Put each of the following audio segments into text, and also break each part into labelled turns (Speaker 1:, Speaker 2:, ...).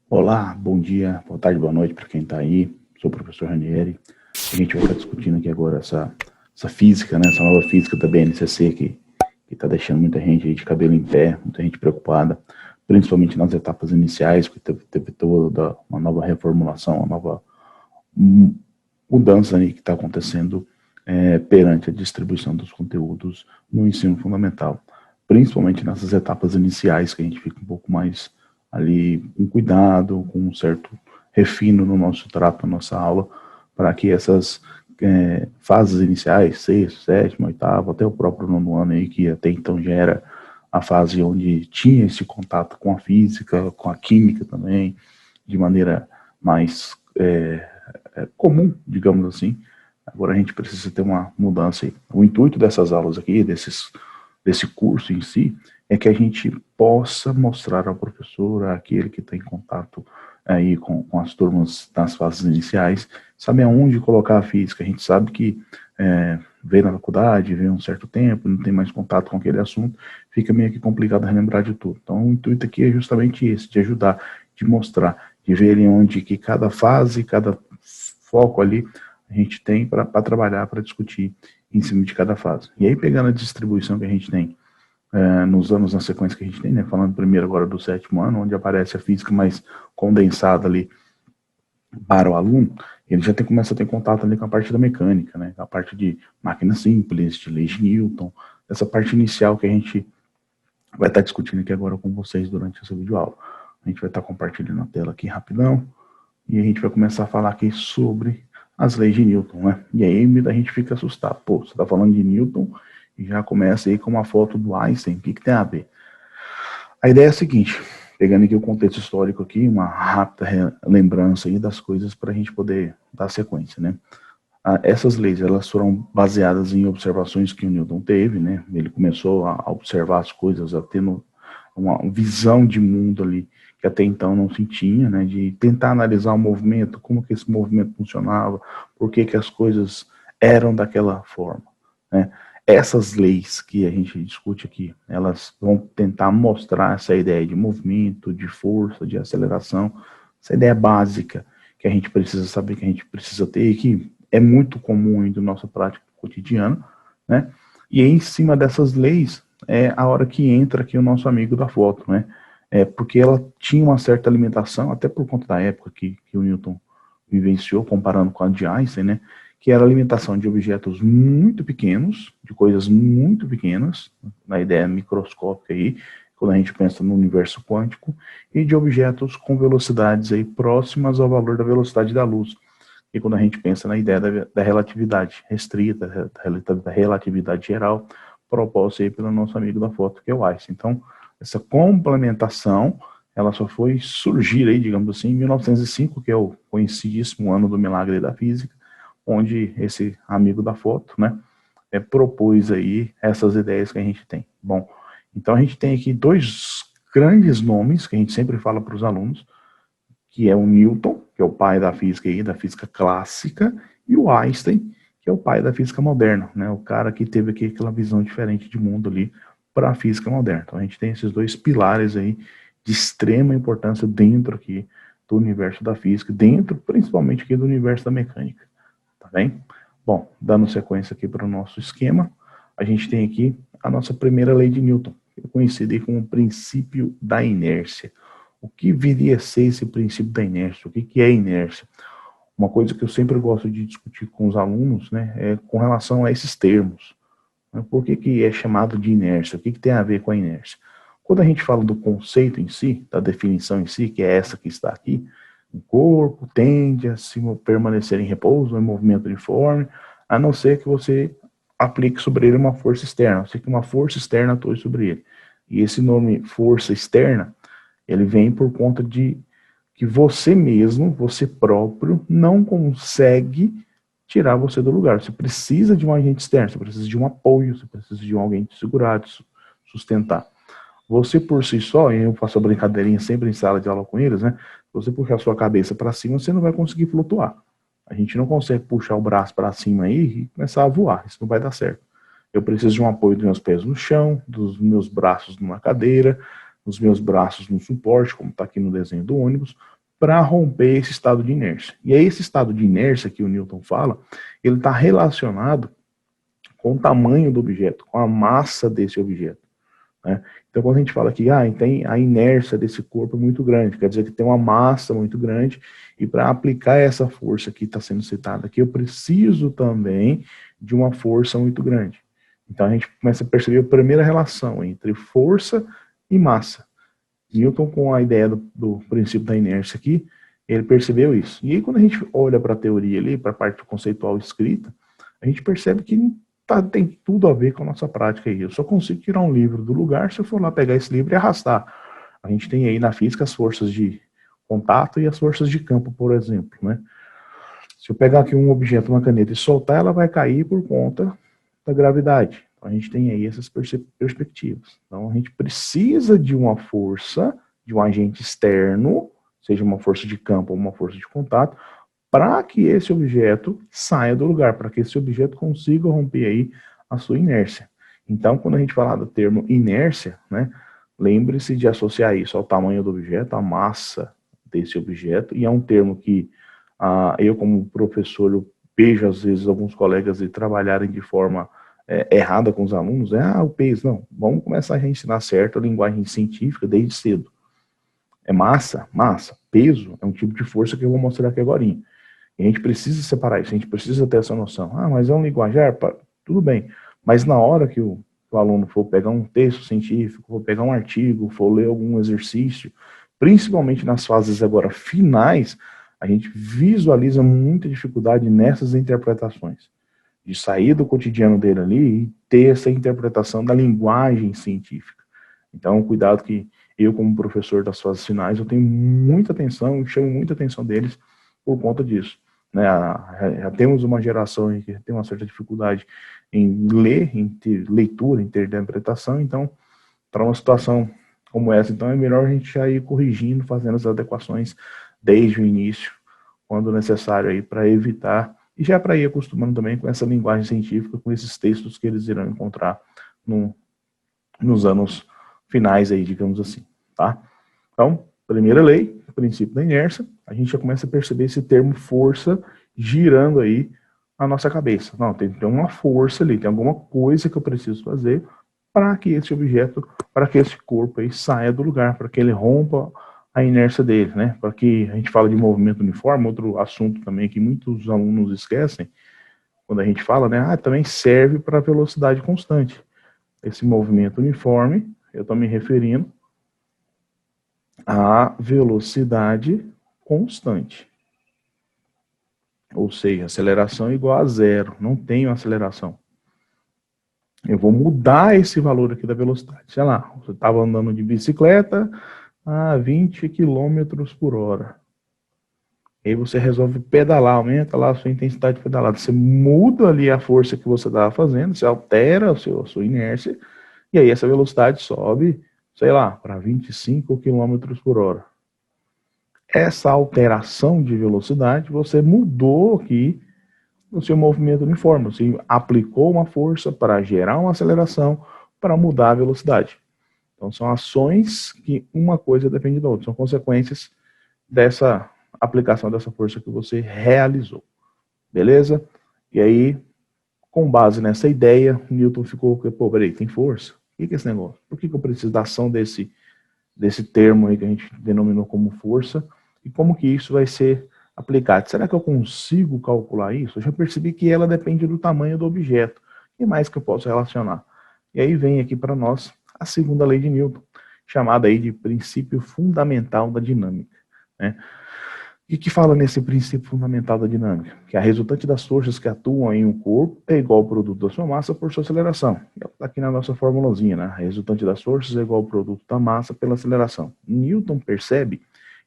Speaker 1: Olá, bom dia, boa tarde, boa noite para quem está aí. Sou o professor Ranieri. A gente vai estar discutindo aqui agora essa física, né? Essa nova física da BNCC que está deixando muita gente aí de cabelo em pé, muita gente preocupada, principalmente nas etapas iniciais, porque teve toda uma nova reformulação, uma nova mudança aí que está acontecendo perante a distribuição dos conteúdos no ensino fundamental, principalmente nessas etapas iniciais que a gente fica um pouco mais ali com cuidado, com um certo refino no nosso trato, na nossa aula, para que essas fases iniciais, sexto, sétimo, oitavo, até o próprio nono ano aí, que até então já era a fase onde tinha esse contato com a física, com a química também, de maneira mais comum, digamos assim. Agora a gente precisa ter uma mudança aí. O intuito dessas aulas aqui, desse curso em si, é que a gente possa mostrar ao professor, àquele que está em contato aí com as turmas nas fases iniciais, saber aonde colocar a física. A gente sabe que vem na faculdade, vem um certo tempo, não tem mais contato com aquele assunto, fica meio que complicado relembrar de tudo. Então o intuito aqui é justamente esse, de ajudar, de mostrar, de ver onde que cada fase, cada foco ali a gente tem para trabalhar, para discutir em cima de cada fase. E aí, pegando a distribuição que a gente tem nos anos na sequência que a gente tem, né, falando primeiro agora do sétimo ano, onde aparece a física mais condensada ali para o aluno, ele já começa a ter contato ali com a parte da mecânica, né, a parte de máquina simples, de leis de Newton, essa parte inicial que a gente vai estar discutindo aqui agora com vocês durante essa videoaula. A gente vai estar compartilhando a tela aqui rapidão, e a gente vai começar a falar aqui sobre as leis de Newton, né? E aí a gente fica assustado. Pô, você está falando de Newton e já começa aí com uma foto do Einstein. O que tem a ver? A ideia é a seguinte, pegando aqui o contexto histórico aqui, uma rápida lembrança aí das coisas para a gente poder dar sequência, né? Essas leis, elas foram baseadas em observações que o Newton teve, né? Ele começou a observar as coisas, a ter uma visão de mundo ali que até então não se tinha, né, de tentar analisar o movimento, como que esse movimento funcionava, por que que as coisas eram daquela forma, né. Essas leis que a gente discute aqui, elas vão tentar mostrar essa ideia de movimento, de força, de aceleração, essa ideia básica que a gente precisa saber, que a gente precisa ter, e que é muito comum em nossa prática cotidiana, né, e em cima dessas leis, é a hora que entra aqui o nosso amigo da foto, né? Porque ela tinha uma certa limitação, até por conta da época que o Newton vivenciou, comparando com a de Einstein, né? Que era a limitação de objetos muito pequenos, de coisas muito pequenas, na ideia microscópica aí, quando a gente pensa no universo quântico, e de objetos com velocidades aí próximas ao valor da velocidade da luz. E quando a gente pensa na ideia da relatividade restrita, da relatividade geral, proposta aí pelo nosso amigo da foto, que é o Einstein. Então, essa complementação, ela só foi surgir aí, digamos assim, em 1905, que é o conhecidíssimo ano do milagre da física, onde esse amigo da foto, né, propôs aí essas ideias que a gente tem. Bom, então a gente tem aqui dois grandes nomes que a gente sempre fala para os alunos, que é o Newton, que é o pai da física aí, da física clássica, e o Einstein, que é o pai da física moderna, né? O cara que teve aqui aquela visão diferente de mundo ali para a física moderna. Então a gente tem esses dois pilares aí de extrema importância dentro aqui do universo da física, dentro principalmente aqui do universo da mecânica, tá bem? Bom, dando sequência aqui para o nosso esquema, a gente tem aqui a nossa primeira lei de Newton, que é conhecida como o princípio da inércia. O que viria a ser esse princípio da inércia? O que é inércia? Uma coisa que eu sempre gosto de discutir com os alunos, né, é com relação a esses termos. Por que é chamado de inércia? O que tem a ver com a inércia? Quando a gente fala do conceito em si, da definição em si, que é essa que está aqui, o corpo tende a se permanecer em repouso, em movimento uniforme, a não ser que você aplique sobre ele uma força externa, a não ser que uma força externa atue sobre ele. E esse nome força externa, ele vem por conta de que você mesmo, você próprio, não consegue tirar você do lugar. Você precisa de um agente externo, você precisa de um apoio, você precisa de alguém te segurar, te sustentar. Você por si só, e eu faço a brincadeirinha sempre em sala de aula com eles, né? Se você puxar a sua cabeça para cima, você não vai conseguir flutuar. A gente não consegue puxar o braço para cima aí e começar a voar, isso não vai dar certo. Eu preciso de um apoio dos meus pés no chão, dos meus braços numa cadeira, dos meus braços no suporte, como está aqui no desenho do ônibus, para romper esse estado de inércia. E aí esse estado de inércia que o Newton fala, ele está relacionado com o tamanho do objeto, com a massa desse objeto, né? Então, quando a gente fala que tem a inércia desse corpo é muito grande, quer dizer que tem uma massa muito grande, e para aplicar essa força que está sendo citada aqui, eu preciso também de uma força muito grande. Então, a gente começa a perceber a primeira relação entre força e massa. Newton, com a ideia do princípio da inércia aqui, ele percebeu isso. E aí, quando a gente olha para a teoria ali, para a parte conceitual escrita, a gente percebe que tem tudo a ver com a nossa prática aí. Eu só consigo tirar um livro do lugar se eu for lá pegar esse livro e arrastar. A gente tem aí na física as forças de contato e as forças de campo, por exemplo, né? Se eu pegar aqui um objeto, uma caneta, e soltar, ela vai cair por conta da gravidade. Então, a gente tem aí essas perspectivas. Então, a gente precisa de uma força, de um agente externo, seja uma força de campo ou uma força de contato, para que esse objeto saia do lugar, para que esse objeto consiga romper aí a sua inércia. Então, quando a gente falar do termo inércia, né, lembre-se de associar isso ao tamanho do objeto, à massa desse objeto, e é um termo que eu, como professor, eu vejo às vezes alguns colegas trabalharem de forma errada com os alunos, o peso. Não, vamos começar a ensinar certo a linguagem científica desde cedo. É massa, peso é um tipo de força que eu vou mostrar aqui agora. E a gente precisa separar isso, a gente precisa ter essa noção. Mas é um linguajar? Tudo bem. Mas na hora que o aluno for pegar um texto científico, for pegar um artigo, for ler algum exercício, principalmente nas fases agora finais, a gente visualiza muita dificuldade nessas interpretações. De sair do cotidiano dele ali e ter essa interpretação da linguagem científica. Então, cuidado que eu, como professor das fases finais, eu tenho muita atenção, chamo muita atenção deles por conta disso. Né? Já temos uma geração que tem uma certa dificuldade em ler, em ter leitura, em ter interpretação, então, para uma situação como essa, então é melhor a gente já ir corrigindo, fazendo as adequações desde o início, quando necessário aí, para evitar, e já para ir acostumando também com essa linguagem científica, com esses textos que eles irão encontrar nos anos finais aí, digamos assim, tá? Então, primeira lei, princípio da inércia, a gente já começa a perceber esse termo força girando aí na nossa cabeça. Não, tem que ter uma força ali, tem alguma coisa que eu preciso fazer para que esse objeto, para que esse corpo aí saia do lugar, para que ele rompa a inércia dele, né? Para que a gente fala de movimento uniforme, outro assunto também que muitos alunos esquecem, quando a gente fala, né? Também serve para velocidade constante. Esse movimento uniforme, eu estou me referindo à velocidade constante. Ou seja, aceleração igual a zero, não tenho aceleração. Eu vou mudar esse valor aqui da velocidade. Sei lá, você estava andando de bicicleta a 20 km por hora. Aí você resolve pedalar, aumenta lá a sua intensidade de pedalada. Você muda ali a força que você estava fazendo, você altera a sua inércia, e aí essa velocidade sobe, sei lá, para 25 km por hora. Essa alteração de velocidade, você mudou aqui o seu movimento uniforme. Você aplicou uma força para gerar uma aceleração, para mudar a velocidade. Então, são ações que uma coisa depende da outra. São consequências dessa aplicação dessa força que você realizou. Beleza? E aí, com base nessa ideia, Newton ficou, peraí, tem força? O que é esse negócio? Por que eu preciso da ação desse termo aí que a gente denominou como força? E como que isso vai ser aplicado? Será que eu consigo calcular isso? Eu já percebi que ela depende do tamanho do objeto. O que mais que eu posso relacionar? E aí vem aqui para nós a segunda lei de Newton, chamada aí de princípio fundamental da dinâmica, né? O que fala nesse princípio fundamental da dinâmica? Que a resultante das forças que atuam em um corpo é igual ao produto da sua massa por sua aceleração. Está aqui na nossa formulazinha, né? A resultante das forças é igual ao produto da massa pela aceleração. Newton percebe,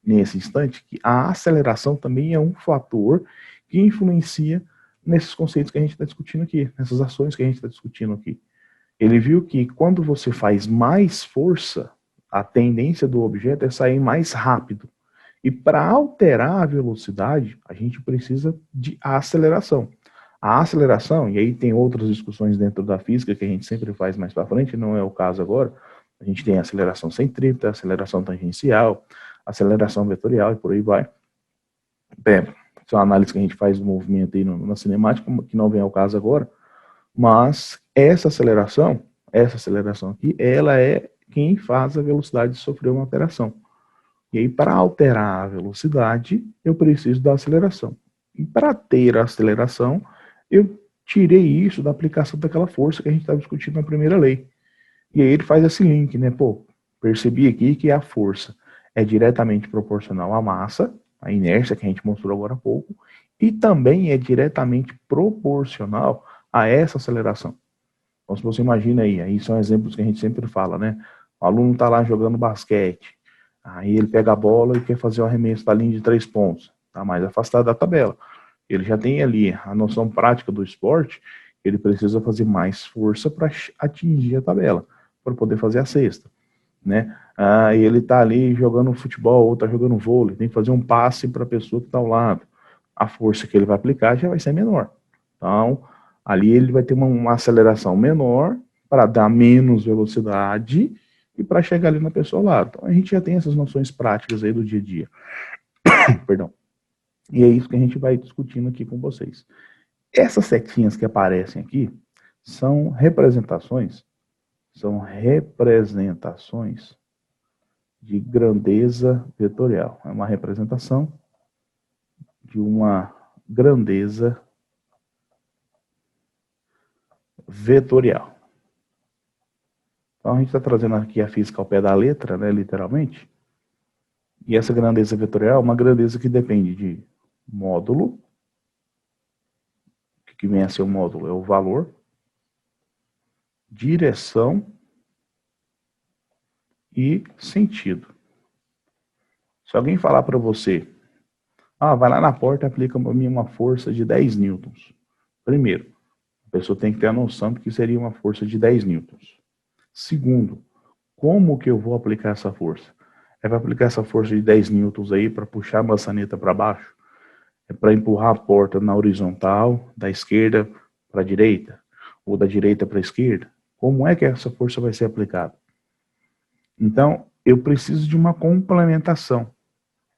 Speaker 1: nesse instante, que a aceleração também é um fator que influencia nesses conceitos que a gente está discutindo aqui, nessas ações que a gente está discutindo aqui. Ele viu que quando você faz mais força, a tendência do objeto é sair mais rápido. E para alterar a velocidade, a gente precisa de aceleração. A aceleração, e aí tem outras discussões dentro da física que a gente sempre faz mais para frente, não é o caso agora. A gente tem a aceleração centrípeta, a aceleração tangencial, aceleração vetorial e por aí vai. Isso é uma análise que a gente faz do movimento aí na cinemática, que não vem ao caso agora, mas essa aceleração aqui, ela é quem faz a velocidade sofrer uma alteração. E aí, para alterar a velocidade, eu preciso da aceleração. E para ter a aceleração, eu tirei isso da aplicação daquela força que a gente estava discutindo na primeira lei. E aí ele faz esse link, né? Pô, percebi aqui que a força é diretamente proporcional à massa, a inércia que a gente mostrou agora há pouco, e também é diretamente proporcional a essa aceleração. Então, se você imagina aí são exemplos que a gente sempre fala, né? O aluno está lá jogando basquete, aí ele pega a bola e quer fazer o arremesso da linha de 3 pontos, está mais afastado da tabela. Ele já tem ali a noção prática do esporte, ele precisa fazer mais força para atingir a tabela, para poder fazer a cesta, né? E ele está ali jogando futebol ou está jogando vôlei, tem que fazer um passe para a pessoa que está ao lado. A força que ele vai aplicar já vai ser menor. Então, ali ele vai ter uma aceleração menor para dar menos velocidade e para chegar ali na pessoa ao lado. Então, a gente já tem essas noções práticas aí do dia a dia. Perdão. E é isso que a gente vai discutindo aqui com vocês. Essas setinhas que aparecem aqui são representações de grandeza vetorial. É uma representação de uma grandeza vetorial. Então a gente está trazendo aqui a física ao pé da letra, né, literalmente. E essa grandeza vetorial é uma grandeza que depende de módulo. O que vem a ser o módulo? É o valor, direção e sentido. Se alguém falar para você, vai lá na porta e aplica para mim uma força de 10 newtons. Primeiro, a pessoa tem que ter a noção de que seria uma força de 10 newtons. Segundo, como que eu vou aplicar essa força? É para aplicar essa força de 10 newtons aí para puxar a maçaneta para baixo? É para empurrar a porta na horizontal, da esquerda para a direita? Ou da direita para a esquerda? Como é que essa força vai ser aplicada? Então, eu preciso de uma complementação.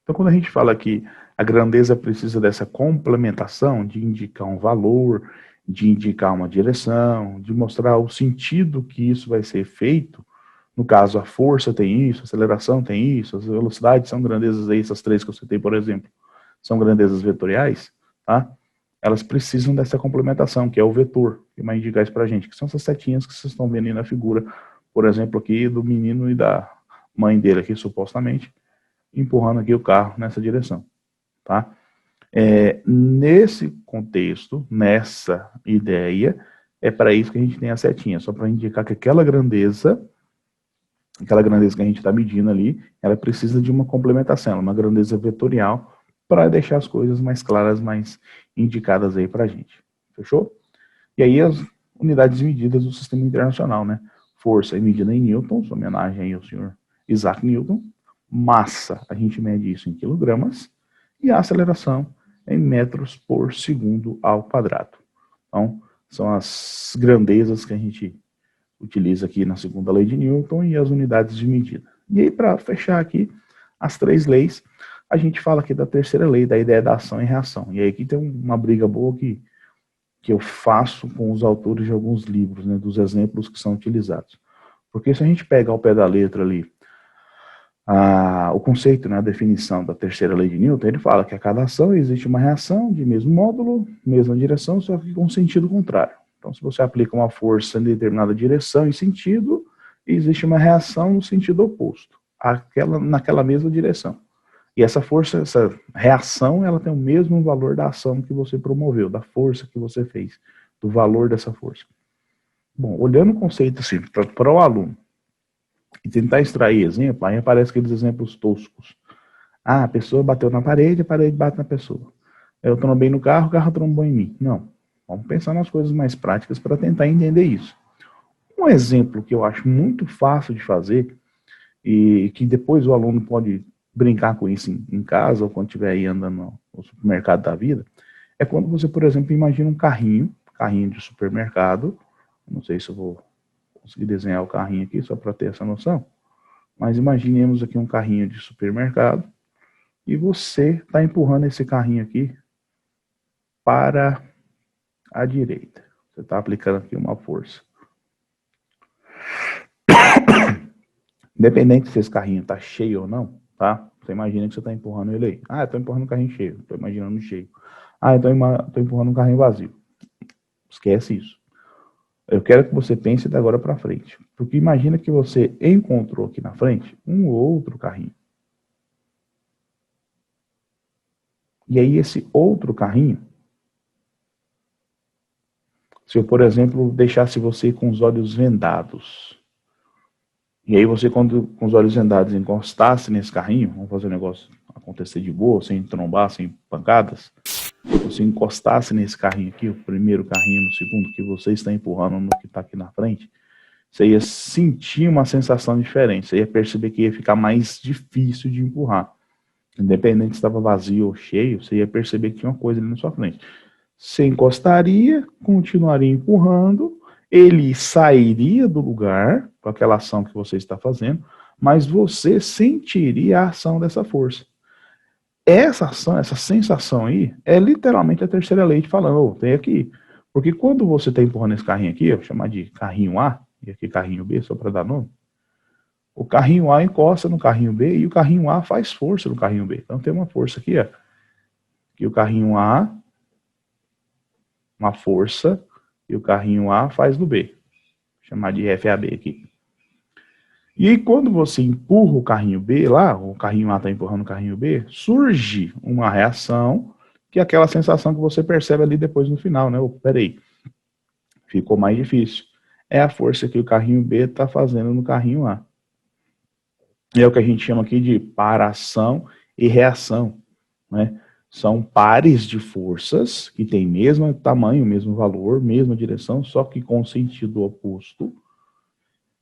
Speaker 1: Então, quando a gente fala que a grandeza precisa dessa complementação, de indicar um valor, de indicar uma direção, de mostrar o sentido que isso vai ser feito, no caso, a força tem isso, a aceleração tem isso, as velocidades são grandezas aí, essas três que eu citei, por exemplo, são grandezas vetoriais, tá? Elas precisam dessa complementação, que é o vetor, que vai indicar isso pra gente, que são essas setinhas que vocês estão vendo aí na figura, por exemplo, aqui do menino e da mãe dele aqui, supostamente, empurrando aqui o carro nessa direção, tá? Nesse contexto, nessa ideia, é para isso que a gente tem a setinha, só para indicar que aquela grandeza que a gente está medindo ali, ela precisa de uma complementação, uma grandeza vetorial, para deixar as coisas mais claras, mais indicadas aí para a gente. Fechou? E aí as unidades medidas do sistema internacional, né? Força é medida em newtons, homenagem aí ao senhor Isaac Newton. Massa, a gente mede isso em quilogramas. E a aceleração em metros por segundo ao quadrado. Então, são as grandezas que a gente utiliza aqui na segunda lei de Newton e as unidades de medida. E aí, para fechar aqui as três leis, a gente fala aqui da terceira lei, da ideia da ação e reação. E aí aqui tem uma briga boa que eu faço com os autores de alguns livros, né, dos exemplos que são utilizados. Porque se a gente pega ao pé da letra ali, o conceito, né, a definição da terceira lei de Newton, ele fala que a cada ação existe uma reação de mesmo módulo, mesma direção, só que com sentido contrário. Então, se você aplica uma força em determinada direção e sentido, existe uma reação no sentido oposto, naquela mesma direção. E essa força, essa reação, ela tem o mesmo valor da ação que você promoveu, da força que você fez, do valor dessa força. Bom, olhando o conceito assim, para o aluno, e tentar extrair exemplo, aí aparecem aqueles exemplos toscos. A pessoa bateu na parede, a parede bate na pessoa. Eu trombei no carro, o carro trombou em mim. Não. Vamos pensar nas coisas mais práticas para tentar entender isso. Um exemplo que eu acho muito fácil de fazer e que depois o aluno pode brincar com isso em casa ou quando estiver aí andando no supermercado da vida, é quando você, por exemplo, imagina um carrinho de supermercado. Não sei se eu vou conseguir desenhar o carrinho aqui só para ter essa noção. Mas imaginemos aqui um carrinho de supermercado e você está empurrando esse carrinho aqui para a direita. Você está aplicando aqui uma força. Independente se esse carrinho está cheio ou não, tá? Você imagina que você está empurrando ele aí. Ah, eu estou empurrando um carrinho cheio. Estou imaginando cheio. Ah, eu estou empurrando um carrinho vazio. Esquece isso. Eu quero que você pense da agora para frente. Porque imagina que você encontrou aqui na frente um outro carrinho. E aí esse outro carrinho, se eu, por exemplo, deixasse você com os olhos vendados, e aí você, quando com os olhos vendados, encostasse nesse carrinho, vamos fazer o negócio acontecer de boa, sem trombar, sem pancadas, você encostasse nesse carrinho aqui, o primeiro carrinho, no segundo, que você está empurrando no que está aqui na frente, você ia sentir uma sensação diferente, você ia perceber que ia ficar mais difícil de empurrar. Independente se estava vazio ou cheio, você ia perceber que tinha uma coisa ali na sua frente. Você encostaria, continuaria empurrando, ele sairia do lugar com aquela ação que você está fazendo, mas você sentiria a ação dessa força. Essa ação, essa sensação aí, é literalmente a terceira lei falando, oh, tem aqui. Porque quando você está empurrando esse carrinho aqui, eu vou chamar de carrinho A, e aqui carrinho B, só para dar nome, o carrinho A encosta no carrinho B e o carrinho A faz força no carrinho B. Então tem uma força aqui, ó, que o carrinho A, uma força, e o carrinho A faz no B. Vou chamar de FAB aqui. E aí, quando você empurra o carrinho B lá, o carrinho A está empurrando o carrinho B, surge uma reação, que é aquela sensação que você percebe ali depois no final, né? Oh, peraí, ficou mais difícil. É a força que o carrinho B está fazendo no carrinho A. É o que a gente chama aqui de paração e reação, né? São pares de forças que têm mesmo tamanho, mesmo valor, mesma direção, só que com sentido oposto.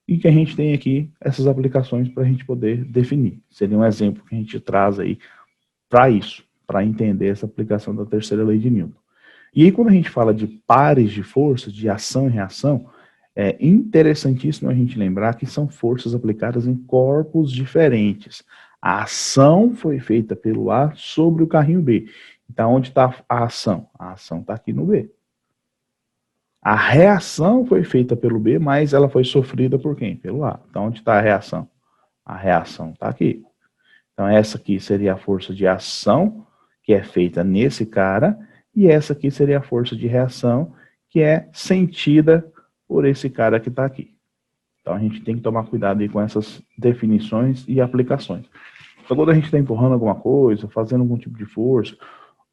Speaker 1: E que a gente tem aqui essas aplicações para a gente poder definir. Seria um exemplo que a gente traz aí para isso, para entender essa aplicação da terceira lei de Newton. E aí, quando a gente fala de pares de forças, de ação e reação, é interessantíssimo a gente lembrar que são forças aplicadas em corpos diferentes. A ação foi feita pelo A sobre o carrinho B. Então, onde está a ação? A ação está aqui no B. A reação foi feita pelo B, mas ela foi sofrida por quem? Pelo A. Então, onde está a reação? A reação está aqui. Então, essa aqui seria a força de ação, que é feita nesse cara, e essa aqui seria a força de reação, que é sentida por esse cara que está aqui. Então, a gente tem que tomar cuidado aí com essas definições e aplicações. Então, quando a gente está empurrando alguma coisa, fazendo algum tipo de força,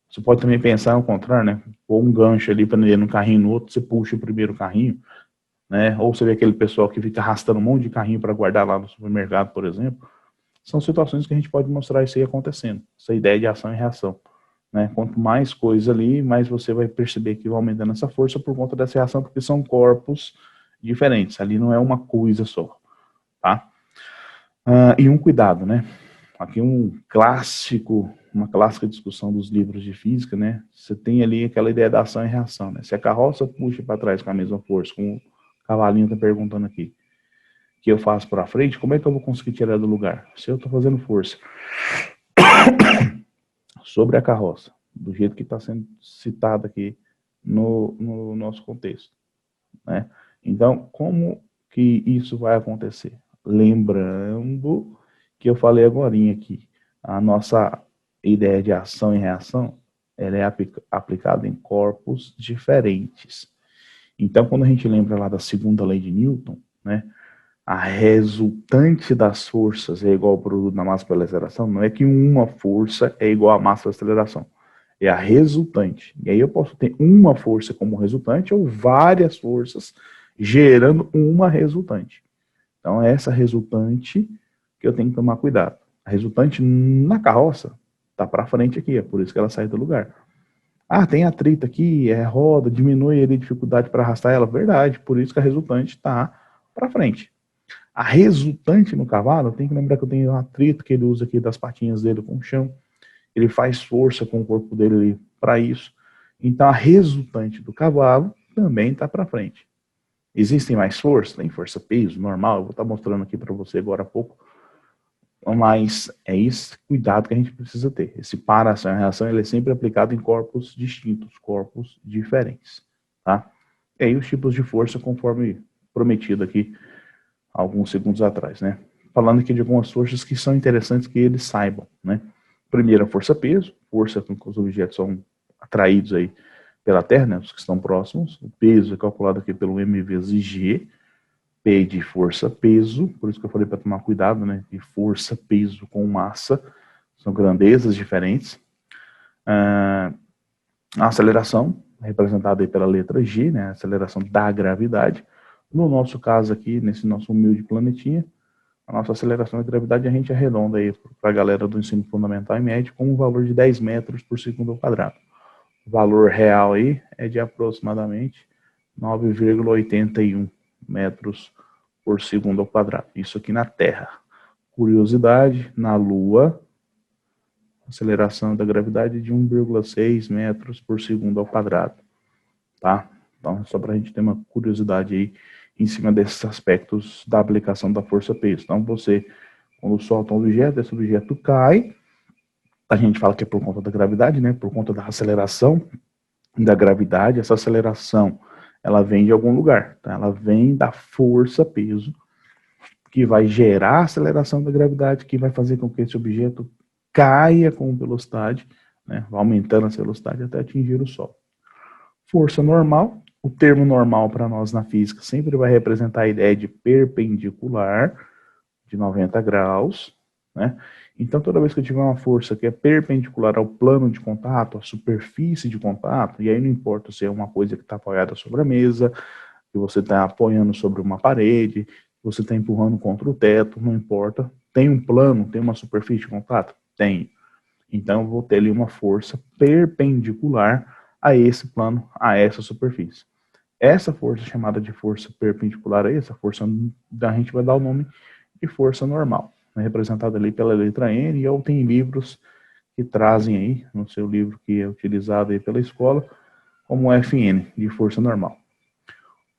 Speaker 1: você pode também pensar ao contrário, né? Ou um gancho ali para ir num carrinho no outro, você puxa o primeiro carrinho, né? Ou você vê aquele pessoal que fica arrastando um monte de carrinho para guardar lá no supermercado, por exemplo. São situações que a gente pode mostrar isso aí acontecendo. Essa ideia de ação e reação, né? Quanto mais coisa ali, mais você vai perceber que vai aumentando essa força por conta dessa reação, porque são corpos diferentes. Ali não é uma coisa só, tá? E um cuidado, né? Aqui uma clássica discussão dos livros de física, né? Você tem ali aquela ideia da ação e reação, né? Se a carroça puxa para trás com a mesma força, como o cavalinho está perguntando aqui, que eu faço para frente, como é que eu vou conseguir tirar do lugar? Se eu estou fazendo força sobre a carroça, do jeito que está sendo citado aqui no nosso contexto, né? Então, como que isso vai acontecer? Lembrando que eu falei agorinha aqui, a nossa ideia de ação e reação, ela é aplicada em corpos diferentes. Então, quando a gente lembra lá da segunda lei de Newton, né, a resultante das forças é igual ao produto da massa pela aceleração, não é que uma força é igual à massa pela aceleração, é a resultante. E aí eu posso ter uma força como resultante ou várias forças gerando uma resultante. Então, é essa resultante que eu tenho que tomar cuidado. A resultante na carroça está para frente aqui, é por isso que ela sai do lugar. Ah, tem atrito aqui, é roda, diminui a dificuldade para arrastar ela. Verdade, por isso que a resultante está para frente. A resultante no cavalo, tem que lembrar que eu tenho um atrito que ele usa aqui das patinhas dele com o chão. Ele faz força com o corpo dele para isso. Então, a resultante do cavalo também está para frente. Existem mais forças? Tem força peso, normal. Eu vou estar mostrando aqui para você agora há pouco Mas é esse cuidado que a gente precisa ter. Esse para-ação e reação ele é sempre aplicado em corpos distintos, corpos diferentes. Tá? E aí os tipos de força, conforme prometido aqui alguns segundos atrás, né? Falando aqui de algumas forças que são interessantes que eles saibam, né? Primeiro, a força-peso, força com que os objetos são atraídos aí pela Terra, né? Os que estão próximos. O peso é calculado aqui pelo M vezes G, P de força-peso, por isso que eu falei para tomar cuidado, né? De força-peso com massa, são grandezas diferentes. A aceleração, representada aí pela letra G, né? A aceleração da gravidade. No nosso caso aqui, nesse nosso humilde planetinha, a nossa aceleração da gravidade a gente arredonda aí para a galera do ensino fundamental e médio com um valor de 10 metros por segundo ao quadrado. O valor real aí é de aproximadamente 9,81 metros por segundo ao quadrado. Isso aqui na Terra. Curiosidade, na Lua, aceleração da gravidade de 1,6 metros por segundo ao quadrado. Tá? Então, só para a gente ter uma curiosidade aí em cima desses aspectos da aplicação da força-peso. Então, você, quando solta um objeto, esse objeto cai, a gente fala que é por conta da gravidade, né? Por conta da aceleração da gravidade, essa aceleração, ela vem de algum lugar, tá? Ela vem da força-peso, que vai gerar a aceleração da gravidade, que vai fazer com que esse objeto caia com velocidade, né? Vai aumentando essa velocidade até atingir o solo. Força normal, o termo normal para nós na física sempre vai representar a ideia de perpendicular, de 90 graus, né? Então, toda vez que eu tiver uma força que é perpendicular ao plano de contato, à superfície de contato, e aí não importa se é uma coisa que está apoiada sobre a mesa, que você está apoiando sobre uma parede, que você está empurrando contra o teto, não importa. Tem um plano, tem uma superfície de contato? Tem. Então, eu vou ter ali uma força perpendicular a esse plano, a essa superfície. Essa força chamada de força perpendicular a essa força, a gente vai dar o nome de força normal, né, representada ali pela letra N, ou tem livros que trazem aí, no seu livro que é utilizado aí pela escola, como FN, de força normal.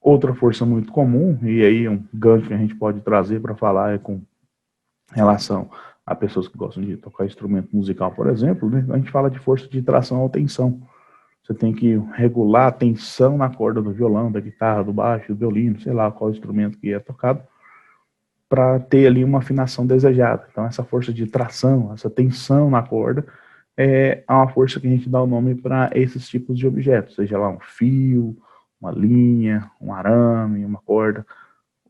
Speaker 1: Outra força muito comum, e aí um gancho que a gente pode trazer para falar é com relação a pessoas que gostam de tocar instrumento musical, por exemplo, né, a gente fala de força de tração ou tensão. Você tem que regular a tensão na corda do violão, da guitarra, do baixo, do violino, sei lá qual instrumento que é tocado, para ter ali uma afinação desejada. Então, essa força de tração, essa tensão na corda, é uma força que a gente dá o nome para esses tipos de objetos, seja lá um fio, uma linha, um arame, uma corda.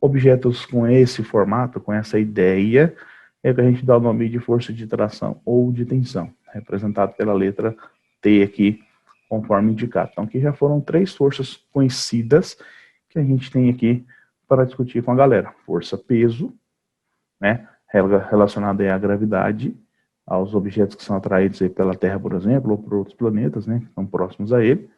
Speaker 1: Objetos com esse formato, com essa ideia, é que a gente dá o nome de força de tração ou de tensão, representado pela letra T aqui, conforme indicado. Então, aqui já foram 3 forças conhecidas que a gente tem aqui para discutir com a galera. Força-peso, né, relacionada à gravidade, aos objetos que são atraídos aí pela Terra, por exemplo, ou por outros planetas, né, que estão próximos a ele.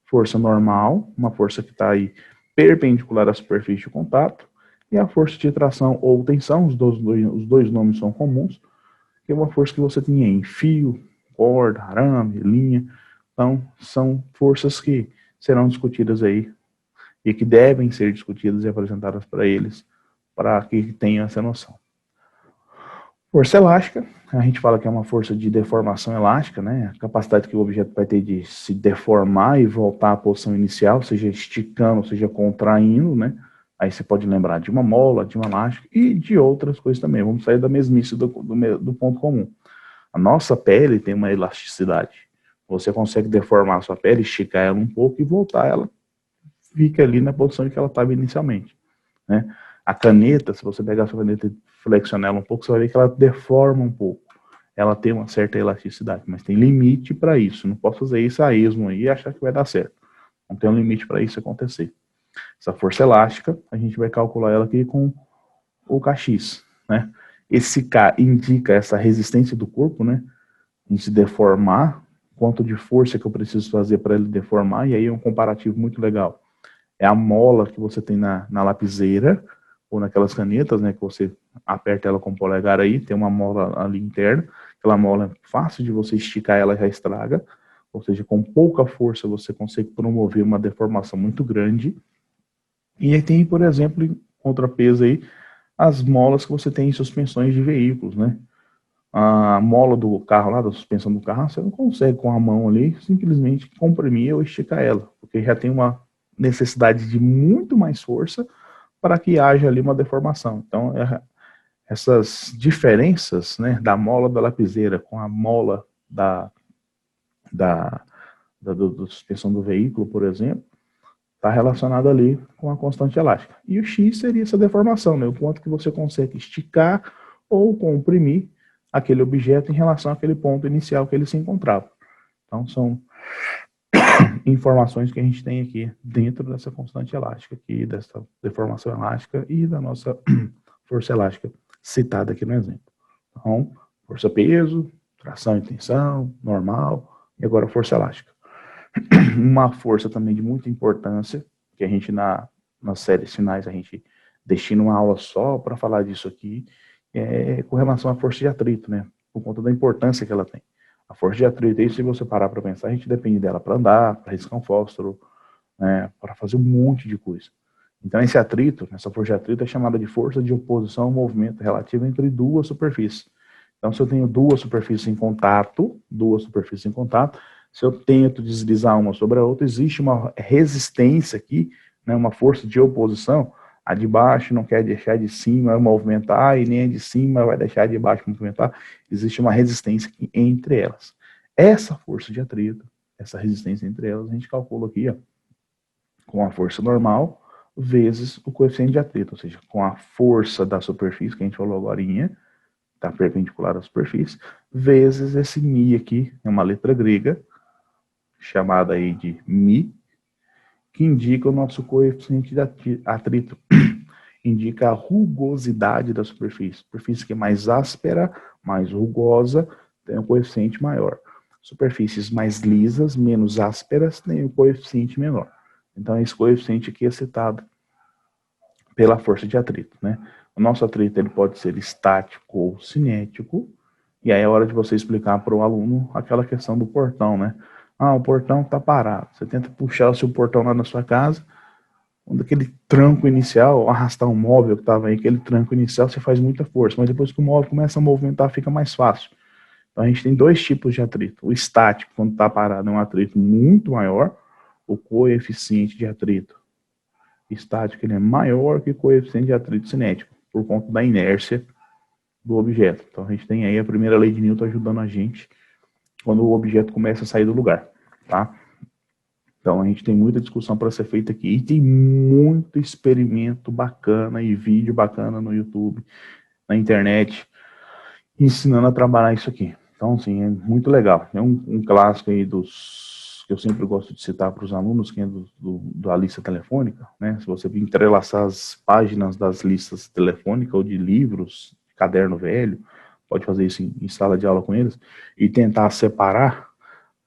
Speaker 1: Força normal, uma força que está aí perpendicular à superfície de contato. E a força de tração ou tensão, os dois nomes são comuns, que é uma força que você tem em fio, corda, arame, linha. Então, são forças que serão discutidas aí e que devem ser discutidas e apresentadas para eles, para que tenham essa noção. Força elástica, a gente fala que é uma força de deformação elástica, né? A capacidade que o objeto vai ter de se deformar e voltar à posição inicial, seja esticando, seja contraindo, né? Aí você pode lembrar de uma mola, de um elástico e de outras coisas também. Vamos sair da mesmice do ponto comum. A nossa pele tem uma elasticidade. Você consegue deformar a sua pele, esticar ela um pouco e voltar ela fica ali na posição em que ela estava inicialmente, né? A caneta, se você pegar a sua caneta e flexionar ela um pouco, você vai ver que ela deforma um pouco. Ela tem uma certa elasticidade, mas tem limite para isso. Não posso fazer isso a esmo aí e achar que vai dar certo. Não tem um limite para isso acontecer. Essa força elástica, a gente vai calcular ela aqui com o Kx, né? Esse K indica essa resistência do corpo, né, em se deformar, quanto de força que eu preciso fazer para ele deformar, e aí é um comparativo muito legal. É a mola que você tem na lapiseira, ou naquelas canetas, né, que você aperta ela com o polegar aí, tem uma mola ali interna, aquela mola é fácil de você esticar, ela já estraga, ou seja, com pouca força você consegue promover uma deformação muito grande. E aí tem, por exemplo, em contrapeso aí, as molas que você tem em suspensões de veículos, né? a mola do carro lá, da suspensão do carro, você não consegue com a mão ali simplesmente comprimir ou esticar ela, porque já tem uma necessidade de muito mais força para que haja ali uma deformação. Então, essas diferenças, né, da mola da lapiseira com a mola da suspensão do veículo, por exemplo, está relacionado ali com a constante elástica. E o X seria essa deformação, né, o quanto que você consegue esticar ou comprimir aquele objeto em relação àquele ponto inicial que ele se encontrava. Então, são informações que a gente tem aqui dentro dessa constante elástica, aqui, dessa deformação elástica e da nossa força elástica citada aqui no exemplo. Então, força-peso, tração e tensão, normal, e agora força elástica. Uma força também de muita importância, que a gente nas séries finais a gente destina uma aula só para falar disso aqui, com relação à força de atrito, né? Por conta da importância que ela tem. A força de atrito, aí, se você parar para pensar, a gente depende dela para andar, para riscar um fósforo, para fazer um monte de coisa. Então, esse atrito, essa força de atrito é chamada de força de oposição ao movimento relativo entre duas superfícies. Então, se eu tenho duas superfícies em contato, se eu tento deslizar uma sobre a outra, existe uma resistência aqui, né, uma força de oposição. A de baixo não quer deixar de cima movimentar e nem a de cima vai deixar de baixo movimentar. Existe uma resistência aqui entre elas. Essa força de atrito, essa resistência entre elas, a gente calcula aqui, ó, com a força normal vezes o coeficiente de atrito, ou seja, com a força da superfície, que a gente falou agora, está perpendicular à superfície, vezes esse mi aqui, é uma letra grega, chamada aí de mi, que indica o nosso coeficiente de atrito, indica a rugosidade da superfície. Superfície que é mais áspera, mais rugosa, tem um coeficiente maior. Superfícies mais lisas, menos ásperas, tem um coeficiente menor. Então, esse coeficiente aqui é citado pela força de atrito, né? O nosso atrito ele pode ser estático ou cinético, e aí é hora de você explicar para o aluno aquela questão do portão, né? Ah, o portão está parado. Você tenta puxar o seu portão lá na sua casa, quando aquele tranco inicial, arrastar um móvel que estava aí, aquele tranco inicial, você faz muita força, mas depois que o móvel começa a movimentar, fica mais fácil. Então a gente tem dois tipos de atrito. O estático, quando está parado, é um atrito muito maior, o coeficiente de atrito estático ele é maior que o coeficiente de atrito cinético, por conta da inércia do objeto. Então a gente tem aí a primeira lei de Newton ajudando a gente quando o objeto começa a sair do lugar, tá? Então a gente tem muita discussão para ser feita aqui e tem muito experimento bacana e vídeo bacana no YouTube, na internet, ensinando a trabalhar isso aqui. Então, assim, é muito legal. É um clássico aí dos que eu sempre gosto de citar para os alunos, que é da lista telefônica, né? Se você entrelaçar as páginas das listas telefônicas ou de livros, caderno velho, pode fazer isso em sala de aula com eles, e tentar separar,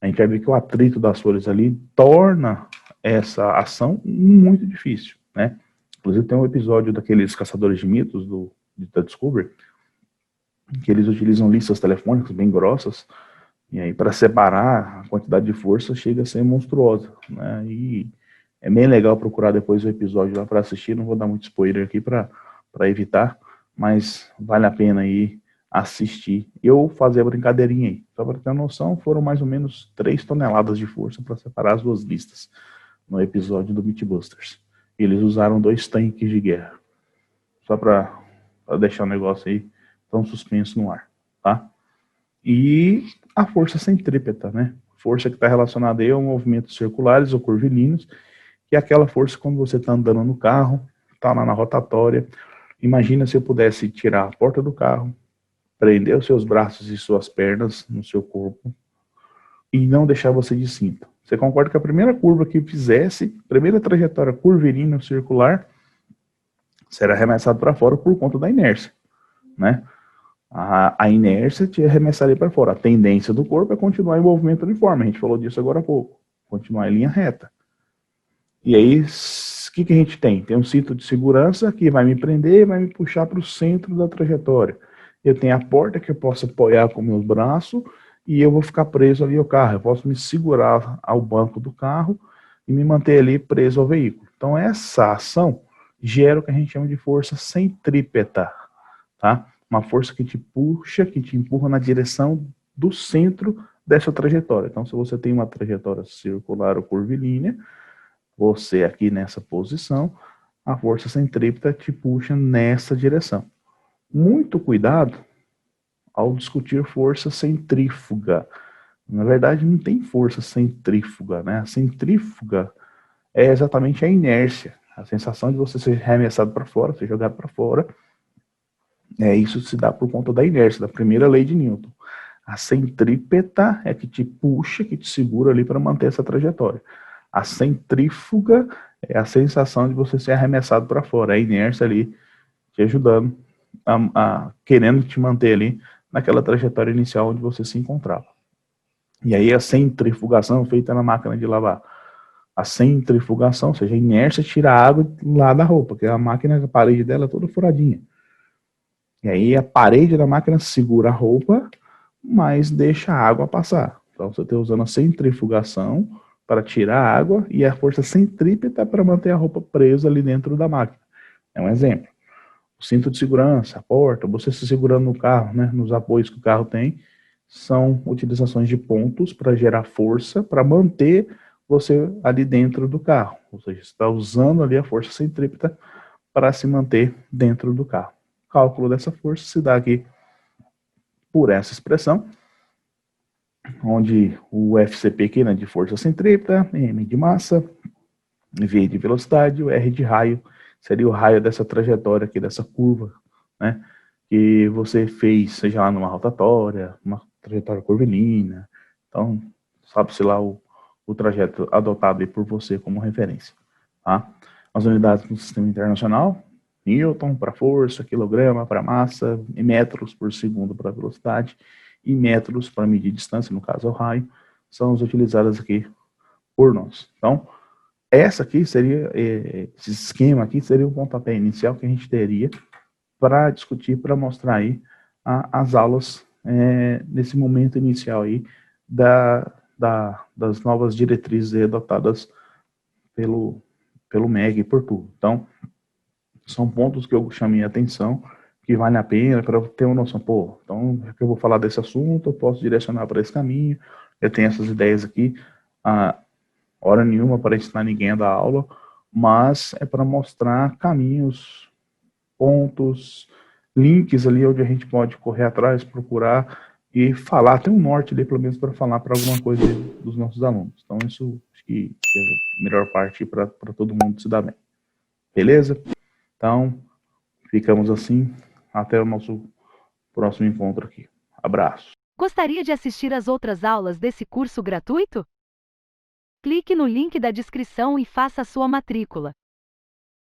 Speaker 1: a gente vai ver que o atrito das folhas ali torna essa ação muito difícil, né? Inclusive tem um episódio daqueles caçadores de mitos da Discovery, que eles utilizam listas telefônicas bem grossas, e aí para separar a quantidade de força chega a ser monstruosa, né? E é bem legal procurar depois o episódio lá para assistir, não vou dar muito spoiler aqui para evitar, mas vale a pena aí assistir. Eu fazer a brincadeirinha aí, só para ter uma noção, foram mais ou menos 3 toneladas de força para separar as duas listas no episódio do Mythbusters. Eles usaram 2 tanques de guerra, só para deixar o negócio aí tão suspenso no ar, tá? E a força centrípeta, né? Força que está relacionada aí a movimentos circulares ou curvilíneos, que é aquela força quando você está andando no carro, está lá na rotatória. Imagina se eu pudesse tirar a porta do carro, prender os seus braços e suas pernas no seu corpo e não deixar você de cinto. Você concorda que a primeira curva que fizesse, primeira trajetória curvilínea ou circular, será arremessado para fora por conta da inércia, né? A inércia te arremessaria para fora. A tendência do corpo é continuar em movimento uniforme. A gente falou disso agora há pouco. Continuar em linha reta. E aí, o que a gente tem? Tem um cinto de segurança que vai me prender e vai me puxar para o centro da trajetória. Eu tenho a porta que eu posso apoiar com meus braços e eu vou ficar preso ali ao carro. Eu posso me segurar ao banco do carro e me manter ali preso ao veículo. Então, essa ação gera o que a gente chama de força centrípeta, tá? uma força que te puxa, que te empurra na direção do centro dessa trajetória. Então, se você tem uma trajetória circular ou curvilínea, você aqui nessa posição, a força centrípeta te puxa nessa direção. Muito cuidado ao discutir força centrífuga. Na verdade, não tem força centrífuga, né? A centrífuga é exatamente a inércia, a sensação de você ser arremessado para fora, ser jogado para fora. Isso se dá por conta da inércia, da primeira lei de Newton. A centrípeta é que te puxa, que te segura ali para manter essa trajetória. A centrífuga é a sensação de você ser arremessado para fora, a inércia ali te ajudando, querendo te manter ali naquela trajetória inicial onde você se encontrava. E aí a centrifugação feita na máquina de lavar. A centrifugação, ou seja, a inércia tira a água lá da roupa, porque a máquina, a parede dela é toda furadinha. E aí a parede da máquina segura a roupa, mas deixa a água passar. Então você está usando a centrifugação para tirar a água e a força centrípeta para manter a roupa presa ali dentro da máquina. É um exemplo. O cinto de segurança, a porta, você se segurando no carro, né, nos apoios que o carro tem, são utilizações de pontos para gerar força, para manter você ali dentro do carro. Ou seja, você está usando ali a força centrípeta para se manter dentro do carro. O cálculo dessa força se dá aqui por essa expressão, onde o FCP aqui, né, de força centrípeta, M de massa, V de velocidade, o R de raio, seria o raio dessa trajetória aqui, dessa curva, né, que você fez, seja lá numa rotatória, uma trajetória curvilínea, então, sabe-se lá o trajeto adotado aí por você como referência, tá? As unidades do sistema internacional, Newton para força, quilograma para massa, e metros por segundo para velocidade, e metros para medir distância, no caso é o raio, são as utilizadas aqui por nós. Então, essa aqui seria, esse esquema aqui seria o pontapé inicial que a gente teria para discutir, para mostrar aí as aulas nesse momento inicial aí das novas diretrizes adotadas pelo MEG e por tudo. Então, são pontos que eu chamei a atenção, que vale a pena para ter uma noção, pô, então, já que eu vou falar desse assunto, eu posso direcionar para esse caminho, eu tenho essas ideias aqui, hora nenhuma para ensinar ninguém a dar aula, mas é para mostrar caminhos, pontos, links ali onde a gente pode correr atrás, procurar e falar, tem um norte ali pelo menos para falar para alguma coisa dos nossos alunos. Então isso acho que é a melhor parte para todo mundo se dar bem. Beleza? Então, ficamos assim, até o nosso próximo encontro aqui. Abraço.
Speaker 2: Gostaria de assistir às outras aulas desse curso gratuito? Clique no link da descrição e faça a sua matrícula.